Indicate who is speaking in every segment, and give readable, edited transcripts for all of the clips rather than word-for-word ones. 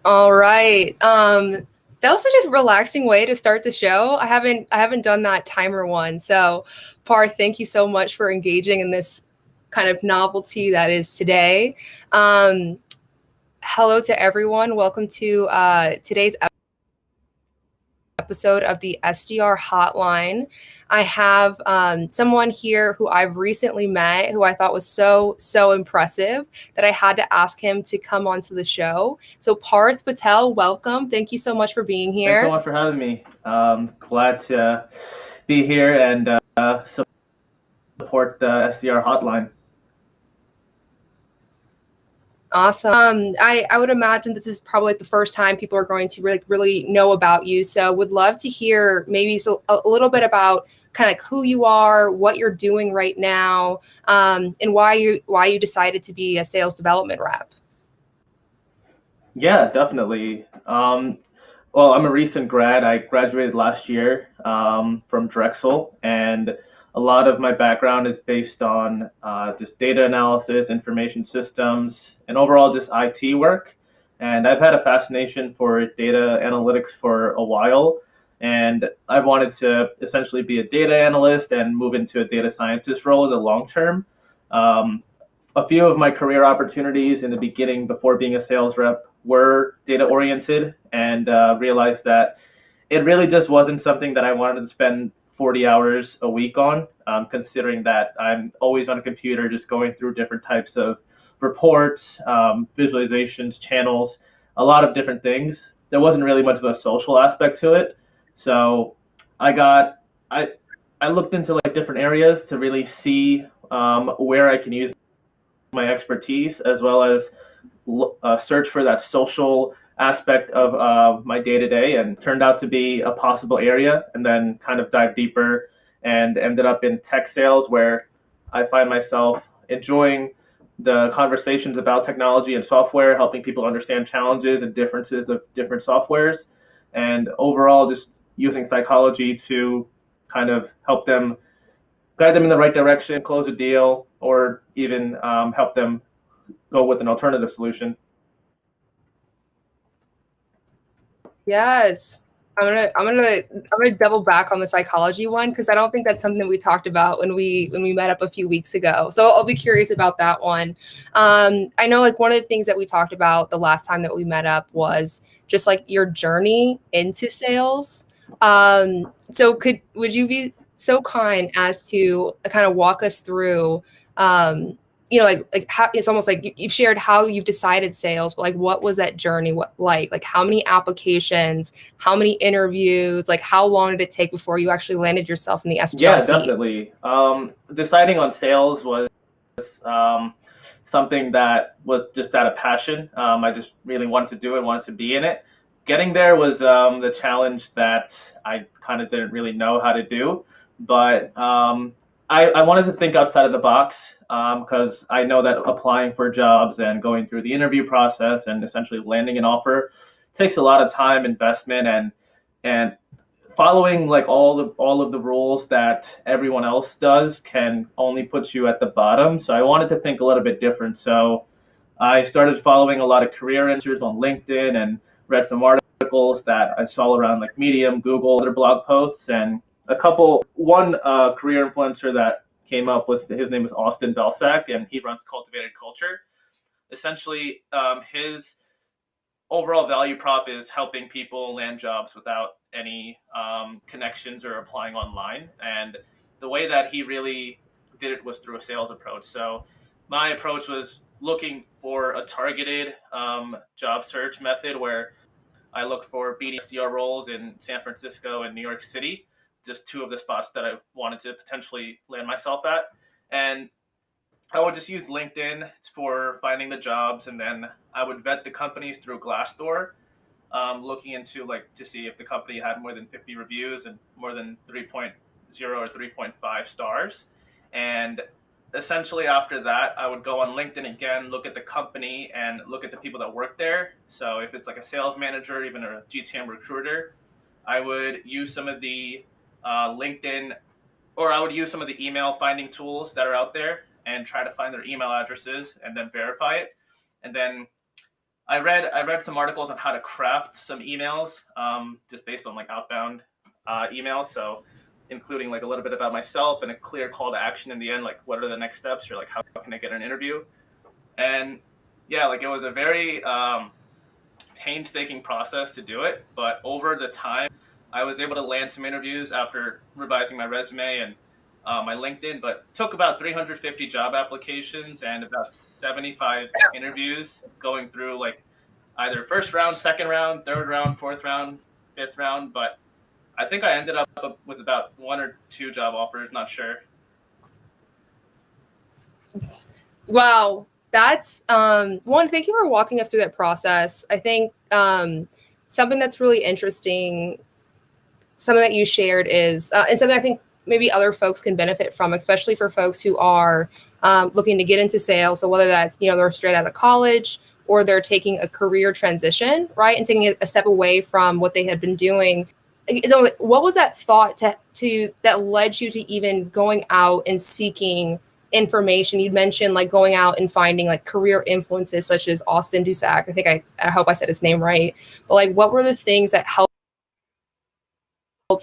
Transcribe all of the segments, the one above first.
Speaker 1: All right. That was such a relaxing way to start the show. I haven't done that timer one. So, Parth, thank you so much for engaging in this kind of novelty that is today. Um, Hello to everyone. Welcome to today's episode of the SDR Hotline. I have someone here who I've recently met who I thought was so impressive that I had to ask him to come onto the show. So, Parth Patel, welcome. Thank you so much for being
Speaker 2: Thanks so
Speaker 1: here.
Speaker 2: much for having me. Glad to be here and support the SDR Hotline.
Speaker 1: Awesome. I would imagine this is probably like the first time people are going to really know about you. So would love to hear maybe a little bit about kind of who you are, what you're doing right now, and why you decided to be a sales development rep.
Speaker 2: Yeah, definitely. Well, I'm a recent grad. I graduated last year from Drexel, and a lot of my background is based on just data analysis, information systems, and overall just IT work. And I've had a fascination for data analytics for a while, and I wanted to essentially be a data analyst and move into a data scientist role in the long term. Um, a few of my career opportunities in the beginning before being a sales rep were data oriented and realized that it really just wasn't something that I wanted to spend 40 hours a week on, considering that I'm always on a computer just going through different types of reports, visualizations, channels, a lot of different things. There wasn't really much of a social aspect to it. So I got, I, I looked into like different areas to really see where I can use my expertise as well as search for that social aspect of my day to day, and turned out to be a possible area. And then kind of dive deeper and ended up in tech sales, where I find myself enjoying the conversations about technology and software, helping people understand challenges and differences of different softwares, and overall just using psychology to kind of help them guide them in the right direction, close a deal, or even help them go with an alternative solution.
Speaker 1: Yes. I'm gonna double back on the psychology one because I don't think that's something we talked about when we met up a few weeks ago. So I'll be curious about that one. I know like one of the things that we talked about the last time that we met up was just like your journey into sales. So would you be so kind as to kind of walk us through like how it's almost like you've shared how you've decided sales, but like what was that journey like how many applications, how many interviews, like how long did it take before you actually landed yourself in the SDR
Speaker 2: Yeah,
Speaker 1: seat?
Speaker 2: definitely. Deciding on sales was um, something that was just out of passion. I just really wanted to do it, wanted to be in it. Getting there was the challenge that I kind of didn't really know how to do, but I wanted to think outside of the box because I know that applying for jobs and going through the interview process and essentially landing an offer takes a lot of time, investment, and following like all of the rules that everyone else does can only put you at the bottom. So I wanted to think a little bit different. So I started following a lot of career answers on LinkedIn and read some articles that I saw around like Medium, Google, other blog posts, and one career influencer that came up was his name is Austin Belsack, and he runs Cultivated Culture. Essentially, his overall value prop is helping people land jobs without any connections or applying online. And the way that he really did it was through a sales approach. So my approach was looking for a targeted job search method where I looked for BDSDR roles in San Francisco and New York City, just two of the spots that I wanted to potentially land myself at. And I would just use LinkedIn for finding the jobs, and then I would vet the companies through Glassdoor, looking into like to see if the company had more than 50 reviews and more than 3.0 or 3.5 stars. And essentially after that, I would go on LinkedIn again, look at the company and look at the people that work there. So if it's like a sales manager, even a GTM recruiter, I would use some of the LinkedIn, or I would use some of the email finding tools that are out there and try to find their email addresses and then verify it. And then I read some articles on how to craft some emails, just based on like outbound emails. So including like a little bit about myself and a clear call to action in the end, like what are the next steps, or like how can I get an interview? And yeah, like it was a very painstaking process to do it, but over the time, I was able to land some interviews after revising my resume and my LinkedIn, but took about 350 job applications and about 75 interviews going through like either first round, second round, third round, fourth round, fifth round. But I think I ended up with about one or two job offers, not sure.
Speaker 1: Wow. That's one, thank you for walking us through that process. I think something that's really interesting, something that you shared is, and something I think maybe other folks can benefit from, especially for folks who are looking to get into sales. So whether that's, they're straight out of college or they're taking a career transition, right, and taking a step away from what they had been doing. So what was that thought to that led you to even going out and seeking information? You'd mentioned like going out and finding like career influences such as Austin Dusac. I think I hope I said his name right. But like, what were the things that helped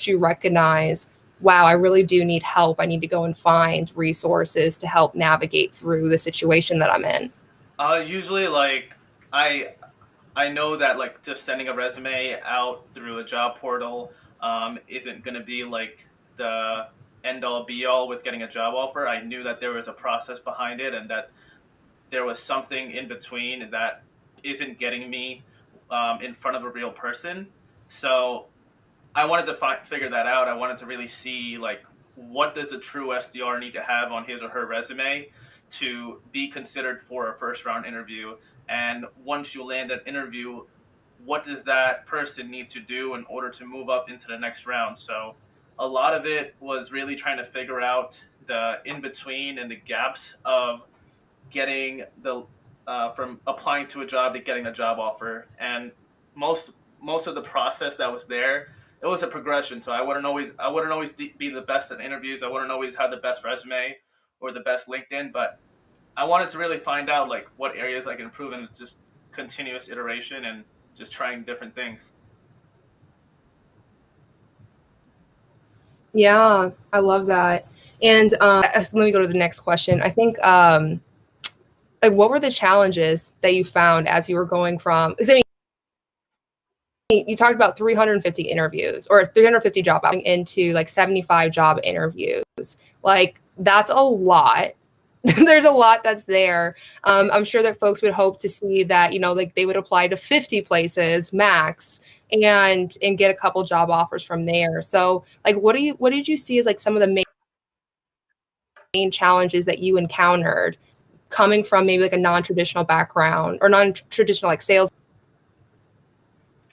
Speaker 1: you recognize, wow, I really do need help. I need to go and find resources to help navigate through the situation that I'm in?
Speaker 2: Usually, like I know that like just sending a resume out through a job portal isn't going to be like the end all be all with getting a job offer. I knew that there was a process behind it and that there was something in between that isn't getting me in front of a real person. So I wanted to figure that out. I wanted to really see like what does a true SDR need to have on his or her resume to be considered for a first round interview. And once you land an interview, what does that person need to do in order to move up into the next round? So a lot of it was really trying to figure out the in between and the gaps of getting the from applying to a job to getting a job offer. And most of the process that was there, it was a progression. So I wouldn't always be the best at interviews. I wouldn't always have the best resume or the best LinkedIn, but I wanted to really find out like what areas I can improve, and just continuous iteration and just trying different things.
Speaker 1: Yeah, I love that. And let me go to the next question. I think like, what were the challenges that you found as you were going from, because I mean, you talked about 350 interviews or 350 job into like 75 job interviews. Like, that's a lot. There's a lot that's there. I'm sure that folks would hope to see that, like they would apply to 50 places max and get a couple job offers from there. So like, what did you see as like some of the main challenges that you encountered coming from maybe like a non-traditional background or non-traditional like sales?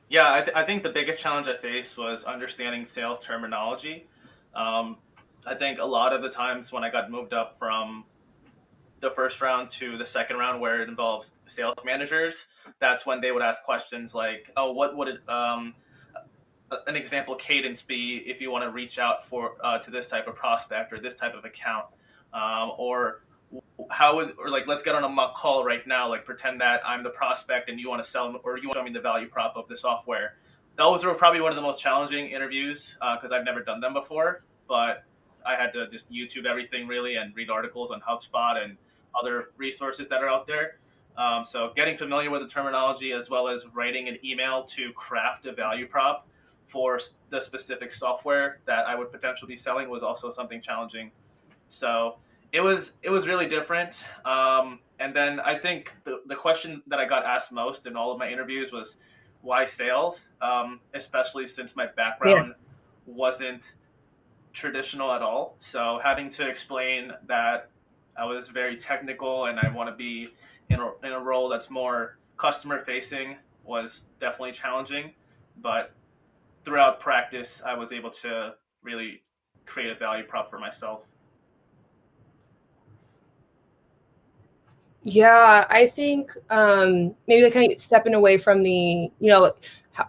Speaker 2: Yeah, I think the biggest challenge I faced was understanding sales terminology. I think a lot of the times when I got moved up from the first round to the second round, where it involves sales managers, that's when they would ask questions like, "Oh, what would an example cadence be if you want to reach out for to this type of prospect or this type of account, or or like let's get on a mock call right now, like pretend that I'm the prospect and you want to sell or you want to show me the value prop of the software." Those were probably one of the most challenging interviews because I've never done them before, but I had to just YouTube everything really and read articles on HubSpot and other resources that are out there. So getting familiar with the terminology as well as writing an email to craft a value prop for the specific software that I would potentially be selling was also something challenging. So it was really different. And then I think the question that I got asked most in all of my interviews was why sales, especially since my
Speaker 1: Yeah.
Speaker 2: background wasn't traditional at all. So having to explain that I was very technical and I want to be in a role that's more customer facing was definitely challenging. But throughout practice, I was able to really create a value prop for myself.
Speaker 1: Yeah, I think maybe like kind of stepping away from the, how,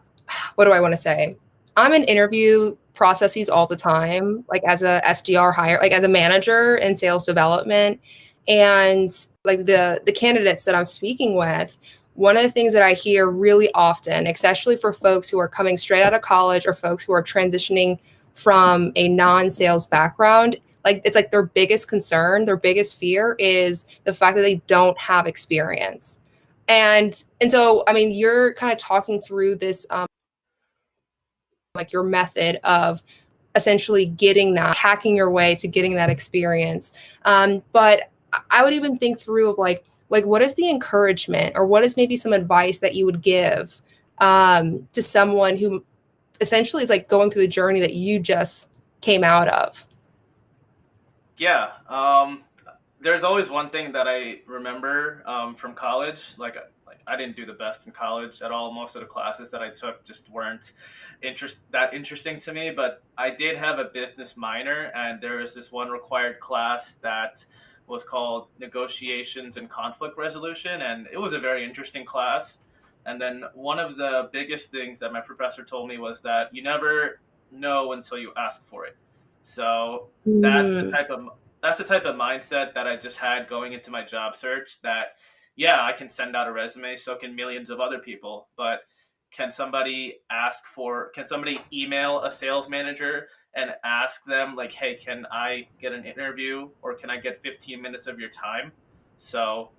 Speaker 1: what do I want to say? I'm in interview processes all the time, like as a SDR hire, like as a manager in sales development. And like the candidates that I'm speaking with, one of the things that I hear really often, especially for folks who are coming straight out of college or folks who are transitioning from a non-sales background, like it's like their biggest concern, their biggest fear is the fact that they don't have experience. And so, I mean, you're kind of talking through this, like your method of essentially getting that, hacking your way to getting that experience. But I would even think through of like what is the encouragement or what is maybe some advice that you would give to someone who essentially is like going through the journey that you just came out of?
Speaker 2: Yeah. There's always one thing that I remember from college. Like I didn't do the best in college at all. Most of the classes that I took just weren't that interesting to me. But I did have a business minor, and there was this one required class that was called Negotiations and Conflict Resolution, and it was a very interesting class. And then one of the biggest things that my professor told me was that you never know until you ask for it. So that's the type of mindset that I just had going into my job search. That yeah, I can send out a resume, so can millions of other people, but can somebody email a sales manager and ask them like, hey, can I get an interview, or can I get 15 minutes of your time? So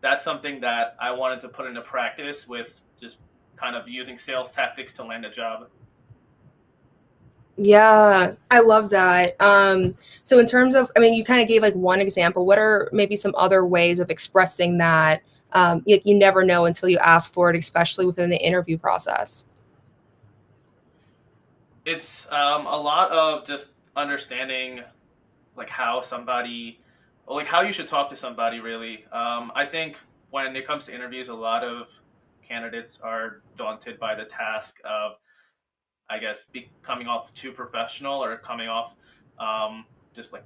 Speaker 2: that's something that I wanted to put into practice with just kind of using sales tactics to land a job.
Speaker 1: Yeah, I love that. So in terms of, I mean, you kind of gave like one example. What are maybe some other ways of expressing that? You never know until you ask for it, especially within the interview process.
Speaker 2: It's a lot of just understanding like how you should talk to somebody really. I think when it comes to interviews, a lot of candidates are daunted by the task of, I guess, coming off too professional, or coming off just like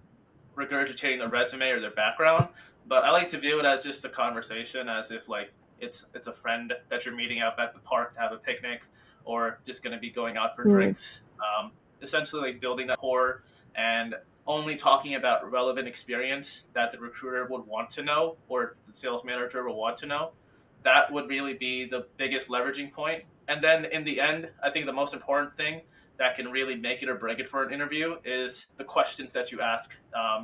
Speaker 2: regurgitating their resume or their background. But I like to view it as just a conversation, as if like it's a friend that you're meeting up at the park to have a picnic, or just going to be going out for drinks. Essentially, like building that rapport and only talking about relevant experience that the recruiter would want to know, or the sales manager will want to know. That would really be the biggest leveraging point. And then in the end, I think the most important thing that can really make it or break it for an interview is the questions that you ask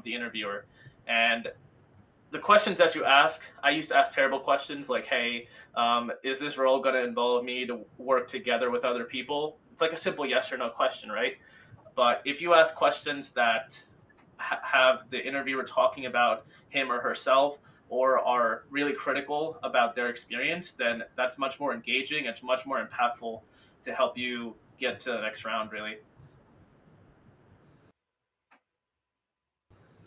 Speaker 2: the interviewer. And the questions that you ask, I used to ask terrible questions like, hey, is this role going to involve me to work together with other people? It's like a simple yes or no question, right? But if you ask questions that have the interviewer talking about him or herself, or are really critical about their experience, then that's much more engaging. It's much more impactful to help you get to the next round, really.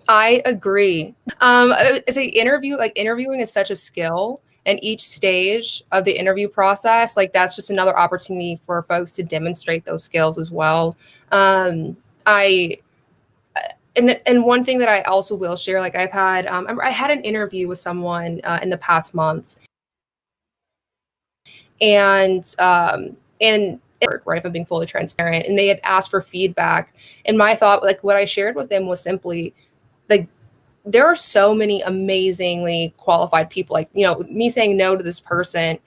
Speaker 1: I agree. As an interview, like interviewing is such a skill, and each stage of the interview process, like that's just another opportunity for folks to demonstrate those skills as well. I and one thing that I also will share, like I've had, I had an interview with someone in the past month, and right, if I'm being fully transparent, and they had asked for feedback, and my thought, like what I shared with them was simply like, there are so many amazingly qualified people. Like, you know, me saying no to this person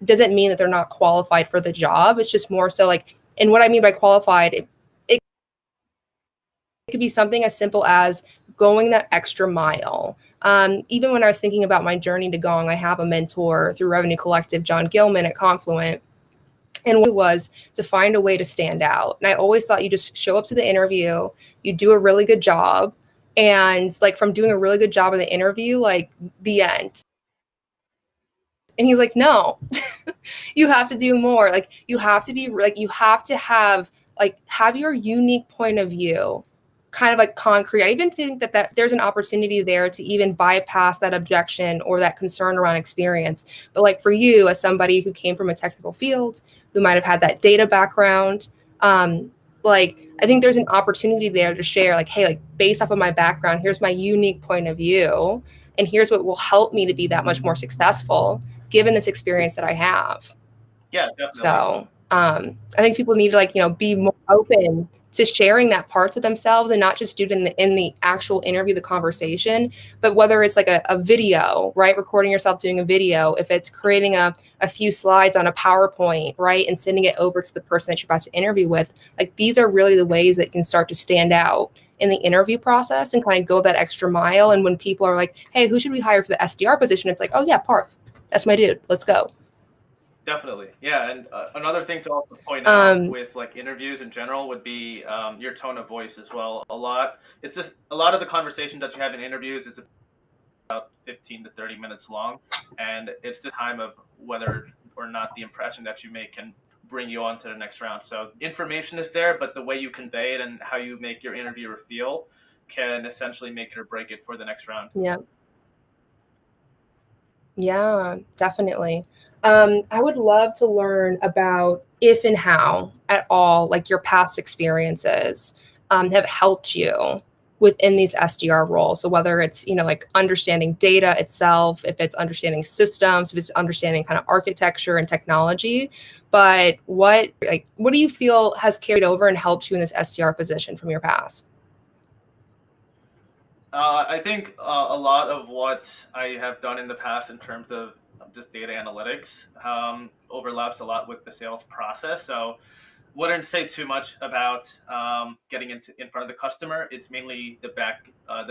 Speaker 1: doesn't mean that they're not qualified for the job. It's just more so like, and what I mean by qualified, it could be something as simple as going that extra mile. Even when I was thinking about my journey to Gong, I have a mentor through Revenue Collective, John Gilman at Confluent. And what it was to find a way to stand out. And I always thought you just show up to the interview, you do a really good job, and like from doing a really good job in the interview, like the end. And he's like, no, you have to do more. Like you have to be like, you have to have your unique point of view kind of like concrete. I even think that there's an opportunity there to even bypass that objection or that concern around experience. But like for you, as somebody who came from a technical field, who might have had that data background, like I think there's an opportunity there to share like, hey, like based off of my background, here's my unique point of view, and here's what will help me to be that much more successful given this experience that I have.
Speaker 2: Yeah, definitely.
Speaker 1: So I think people need to like, you know, be more open to sharing that parts of themselves, and not just do it in the actual interview, the conversation, but whether it's like a video, right? Recording yourself doing a video, if it's creating a few slides on a PowerPoint, right? And sending it over to the person that you're about to interview with. Like, these are really the ways that can start to stand out in the interview process and kind of go that extra mile. And when people are like, hey, who should we hire for the SDR position? It's like, oh yeah, Parth, that's my dude. Let's go.
Speaker 2: Definitely. Yeah. And another thing to also point out with like interviews in general would be your tone of voice as well. It's just a lot of the conversations that you have in interviews, it's about 15 to 30 minutes long. And it's the time of whether or not the impression that you make can bring you on to the next round. So information is there, but the way you convey it and how you make your interviewer feel can essentially make it or break it for the next round.
Speaker 1: Yeah. Yeah, definitely. I would love to learn about if and how at all, like your past experiences have helped you within these SDR roles. So whether it's, like understanding data itself, if it's understanding systems, if it's understanding kind of architecture and technology, but what do you feel has carried over and helped you in this SDR position from your past?
Speaker 2: I think a lot of what I have done in the past in terms of just data analytics overlaps a lot with the sales process. So wouldn't say too much about getting in front of the customer. It's mainly the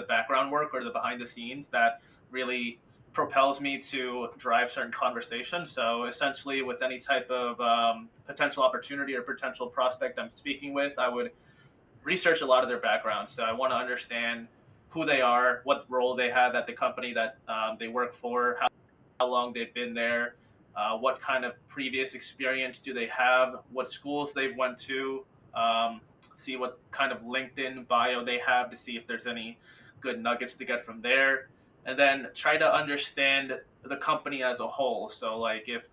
Speaker 2: background work or the behind the scenes that really propels me to drive certain conversations. So essentially, with any type of potential opportunity or potential prospect I'm speaking with, I would research a lot of their background. So I want to understand who they are, what role they have at the company that they work for, how long they've been there, what kind of previous experience do they have, what schools they've went to, see what kind of LinkedIn bio they have to see if there's any good nuggets to get from there, and then try to understand the company as a whole. So like if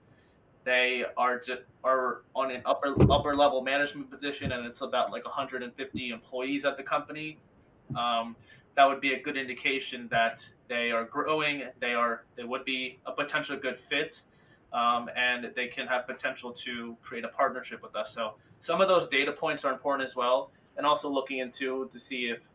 Speaker 2: they are on an upper level management position and it's about like 150 employees at the company, that would be a good indication that they are growing. They would be a potential good fit, and they can have potential to create a partnership with us. So some of those data points are important as well, and also looking into to see if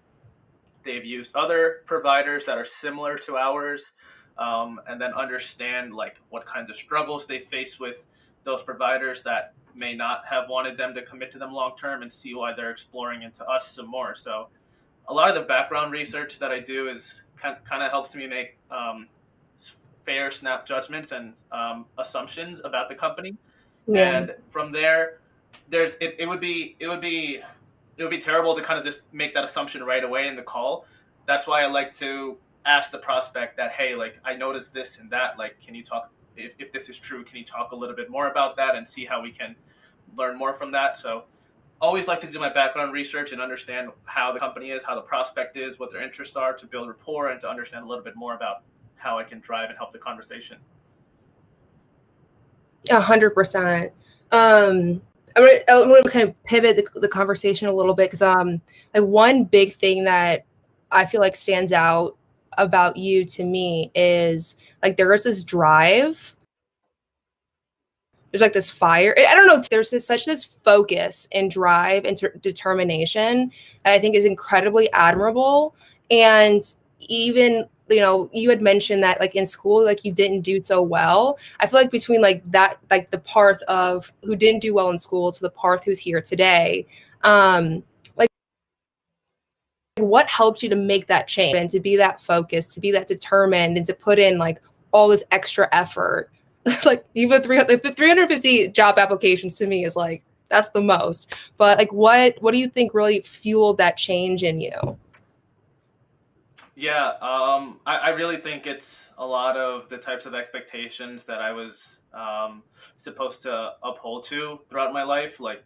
Speaker 2: they've used other providers that are similar to ours, and then understand like what kinds of struggles they face with those providers that may not have wanted them to commit to them long term, and see why they're exploring into us some more. So a lot of the background research that I do is kind of helps me make fair snap judgments and assumptions about the company.
Speaker 1: Yeah.
Speaker 2: And from there, it would be terrible to kind of just make that assumption right away in the call. That's why I like to ask the prospect that, hey, like I noticed this and that, like, can you talk, if this is true, can you talk a little bit more about that and see how we can learn more from that? So always like to do my background research and understand how the company is, how the prospect is, what their interests are, to build rapport and to understand a little bit more about how I can drive and help the conversation.
Speaker 1: 100%. I'm gonna kind of pivot the conversation a little bit because like one big thing that I feel like stands out about you to me is like there is this drive. There's like this fire. I don't know. There's such this focus and drive and determination that I think is incredibly admirable. And even, you had mentioned that like in school, like you didn't do so well. I feel like between like that, like the Parth of who didn't do well in school to the Parth who's here today, like what helped you to make that change and to be that focused, to be that determined, and to put in like all this extra effort? Like even 350 job applications to me is like, that's the most. But like, what do you think really fueled that change in you?
Speaker 2: Yeah, I really think it's a lot of the types of expectations that I was supposed to uphold to throughout my life. Like,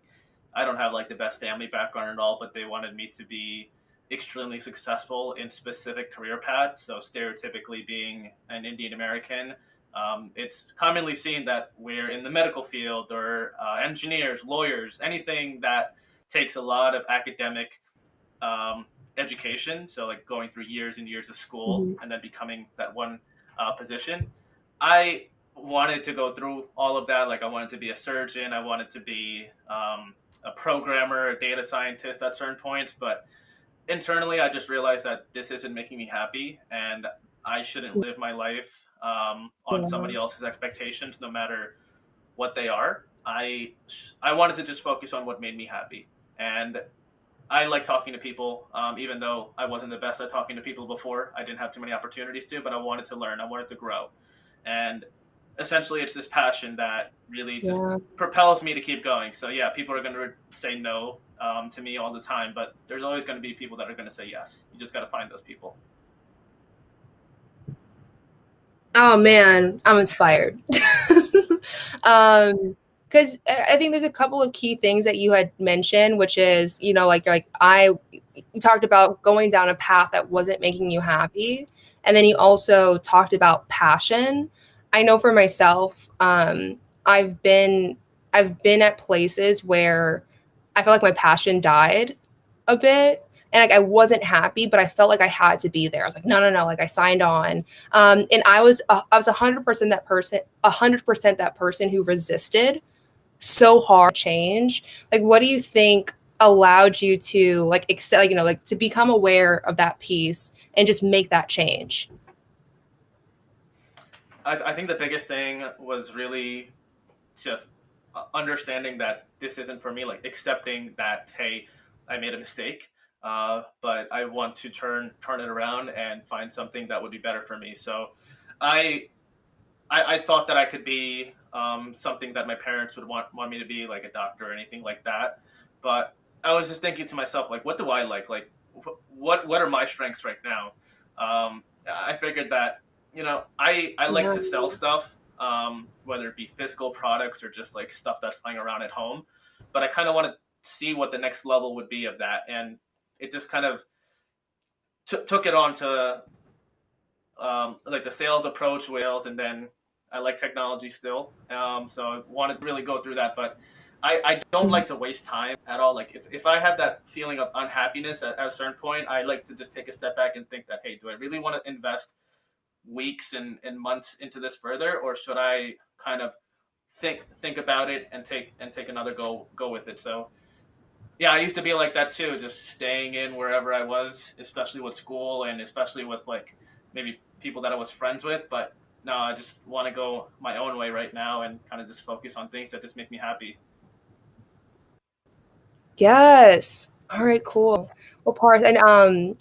Speaker 2: I don't have like the best family background at all, but they wanted me to be extremely successful in specific career paths. So, stereotypically, being an Indian American, it's commonly seen that we're in the medical field or engineers, lawyers, anything that takes a lot of academic education. So like going through years and years of school
Speaker 1: Mhm.
Speaker 2: and then becoming that one position. I wanted to go through all of that. Like I wanted to be a surgeon. I wanted to be a programmer, a data scientist at certain points, but internally, I just realized that this isn't making me happy, and I shouldn't live my life on
Speaker 1: Yeah.
Speaker 2: somebody else's expectations, no matter what they are. I wanted to just focus on what made me happy, and I like talking to people. Even though I wasn't the best at talking to people before, I didn't have too many opportunities to, but I wanted to learn. I wanted to grow, and essentially, it's this passion that really just
Speaker 1: Yeah.
Speaker 2: propels me to keep going. So yeah, people are going to say no to me all the time, but there's always going to be people that are going to say yes. You just got to find those people.
Speaker 1: Oh man, I'm inspired. Because I think there's a couple of key things that you had mentioned, which is, you talked about going down a path that wasn't making you happy, and then you also talked about passion. I know for myself, I've been I've been at places where I felt like my passion died a bit, and like I wasn't happy, but I felt like I had to be there. I was like, no, no, no. Like I signed on, and I was 100% that person, 100% that person who resisted so hard change. Like, what do you think allowed you to like accept, like, like to become aware of that piece and just make that change?
Speaker 2: I think the biggest thing was really just understanding that this isn't for me, like accepting that, hey, I made a mistake, but I want to turn it around and find something that would be better for me. So I I thought that I could be something that my parents would want me to be, like a doctor or anything like that. But I was just thinking to myself, like, what do I like? Like, what are my strengths right now? I figured that I like
Speaker 1: Yeah.
Speaker 2: to sell stuff, whether it be physical products or just like stuff that's lying around at home. But I kind of want to see what the next level would be of that, and it just kind of took it on to like the sales approach, whales, and then I like technology still. So I wanted to really go through that, but I don't like to waste time at all. Like if I have that feeling of unhappiness at a certain point, I like to just take a step back and think that, hey, do I really want to invest weeks and months into this further, or should I kind of think about it and take another go with it? So yeah, I used to be like that too, just staying in wherever I was, especially with school and especially with like maybe people that I was friends with. But no, I just want to go my own way right now and kind of just focus on things that just make me happy.
Speaker 1: Yes. All right, cool. Well, Parth, and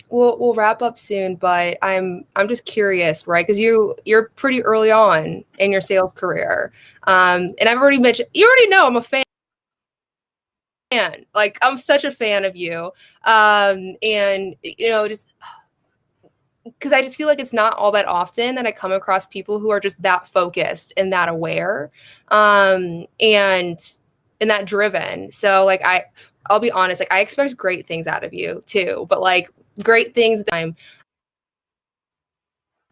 Speaker 1: we'll wrap up soon, but I'm just curious, right? Because you're pretty early on in your sales career, and I've already mentioned, you already know I'm a fan. Like I'm such a fan of you, and just because I just feel like it's not all that often that I come across people who are just that focused and that aware, and that driven. So like I'll be honest, like I expect great things out of you too, but like great things time.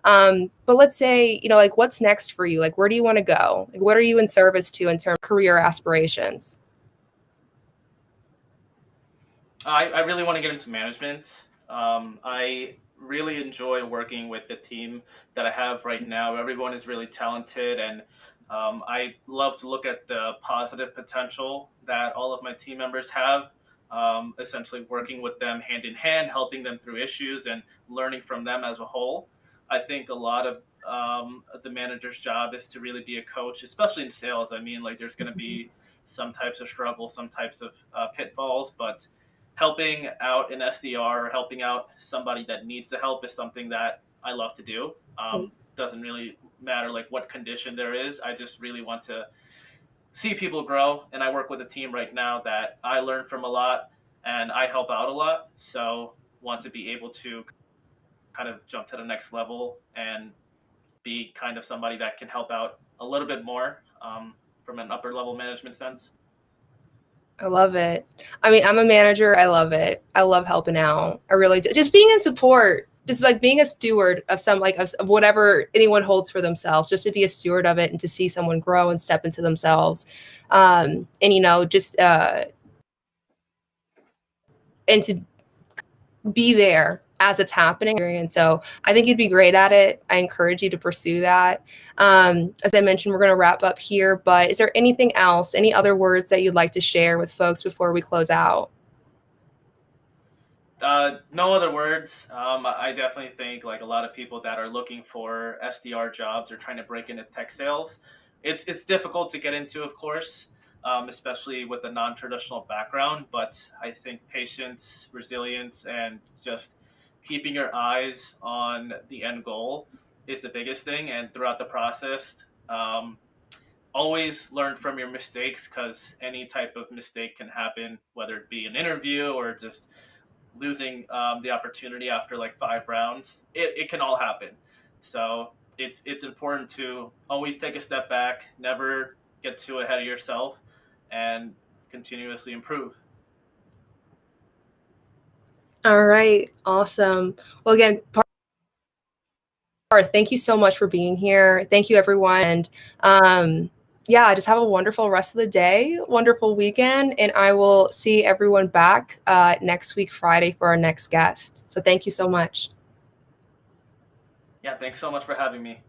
Speaker 1: But let's say, like what's next for you? Like where do you want to go? Like what are you in service to in terms of career aspirations?
Speaker 2: I really want to get into management. I really enjoy working with the team that I have right now. Everyone is really talented, and I love to look at the positive potential that all of my team members have. Essentially, working with them hand in hand, helping them through issues, and learning from them as a whole. I think a lot of the manager's job is to really be a coach, especially in sales. I mean, like, there's going to be some types of struggle, some types of pitfalls, but helping out an SDR or helping out somebody that needs the help is something that I love to do. Doesn't really matter like what condition there is. I just really want to see people grow. And I work with a team right now that I learn from a lot and I help out a lot. So want to be able to kind of jump to the next level and be kind of somebody that can help out a little bit more from an upper level management sense.
Speaker 1: I love it. I mean, I'm a manager. I love it. I love helping out. I really do. Just being in support, just like being a steward of some like of whatever anyone holds for themselves, just to be a steward of it and to see someone grow and step into themselves. And just and to be there as it's happening. And so I think you'd be great at it. I encourage you to pursue that. As I mentioned, we're going to wrap up here, but is there anything else, any other words that you'd like to share with folks before we close out?
Speaker 2: No other words. I definitely think like a lot of people that are looking for SDR jobs or trying to break into tech sales, it's difficult to get into, of course, especially with a non-traditional background. But I think patience, resilience, and just keeping your eyes on the end goal is the biggest thing. And throughout the process, always learn from your mistakes because any type of mistake can happen, whether it be an interview or just losing the opportunity after like 5 rounds. It can all happen. So it's important to always take a step back, never get too ahead of yourself, and continuously improve.
Speaker 1: All right. Awesome. Well, again, Parth, thank you so much for being here. Thank you, everyone. And yeah, just have a wonderful rest of the day, wonderful weekend, and I will see everyone back next week, Friday, for our next guest. So thank you so much.
Speaker 2: Yeah, thanks so much for having me.